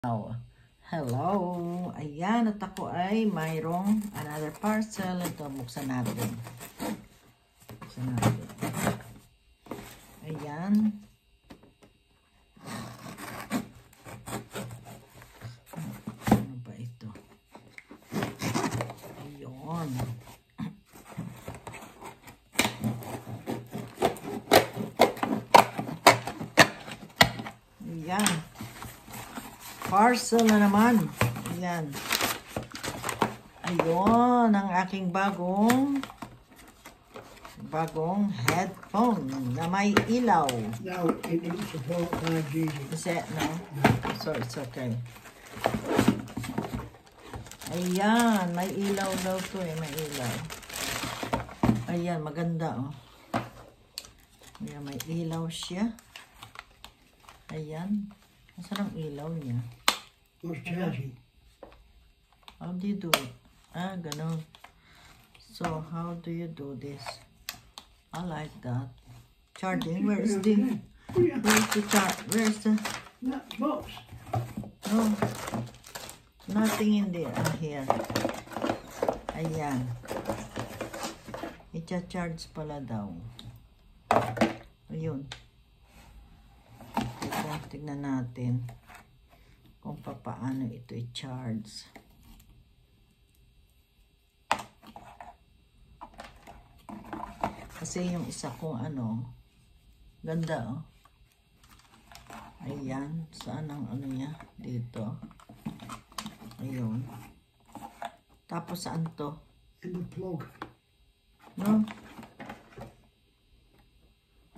Hello! Ayan, at ako ay mayroong another parcel. Ito, buksan natin. Ayan. Ano ba ito? Ayun. Ayan. Parcel na naman. Ayan. Ayun, ang aking bagong headphone na may ilaw. No, it didn't support 5G. Is it? No? So, it's okay. Ayan, may ilaw daw to eh. May ilaw. Ayan, maganda oh. Ayan, may ilaw siya. Ayan. Nasaan ang ilaw niya? What's charging? How do you do it? Ah, ganun. So, how do you do this? I like that. Charging. Where's the charge? Where's the... That box. No. Nothing in there. Ah, here. Ayan. I-charge pala daw. Ayun. Tignan natin kung paano ito i-charge. Kasi yung isa kong ganda oh. Ayan, saan ang niya? Dito. Ayun. Tapos saan to? In the plug. No?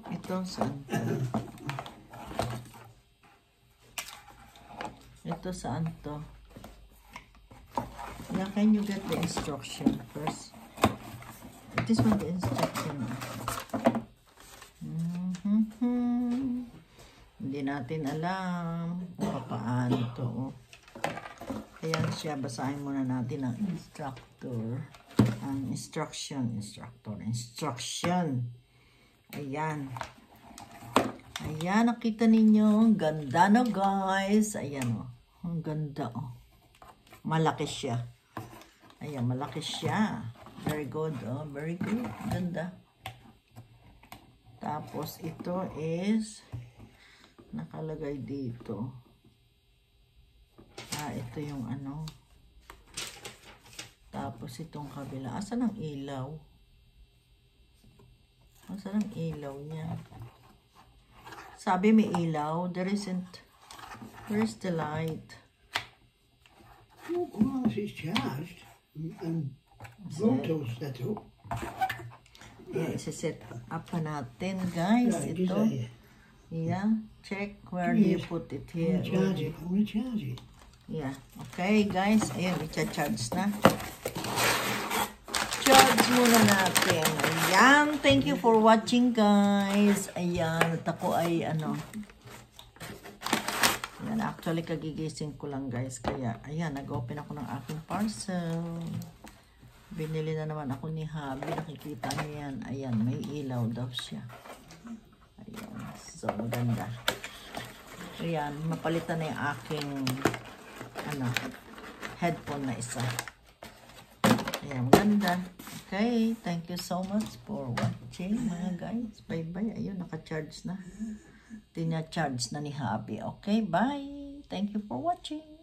Ito saan to? Ito saan to? Yeah, can you get the instruction first? This one the instruction. Hindi natin alam kung paano to. Ayan siya, basahin muna natin ang instructor. Ang instruction. Ayan. Ayan, nakita ninyo. Ang ganda na guys. Ayan o. Ang ganda o. Malaki siya. Ayan, malaki siya. Very good. Oh, very good. Ganda. Tapos, ito is nakalagay dito. Ah, ito yung Tapos, itong kabila. Asan ang ilaw? Asan ang ilaw niya? Sabi may ilaw. There isn't. Where's the light? Well, if it's charged and Bluetooth set up. Yeah, set up pa natin, guys. Right, ito. Yeah, check where do you put it here. I'm gonna charge it. Yeah, okay, guys. Ayan, i-charge na. Charge muna natin. Ayan, thank you for watching, guys. Ayan, at ako ay Ayan, actually, kagigising ko lang, guys. Kaya, ayan, nag-open ako ng aking parcel. Binili na naman ako ni Habi. Nakikita niyo yan. Ayan, may ilaw daw siya. Ayan. So, maganda. Ayan, mapalitan na yung aking headphone na isa. Ayan, maganda. Okay, thank you so much for watching, mga guys. Bye-bye. Ayun, naka-charge na. Tina-charge na ni Habi. Okay, bye. Thank you for watching.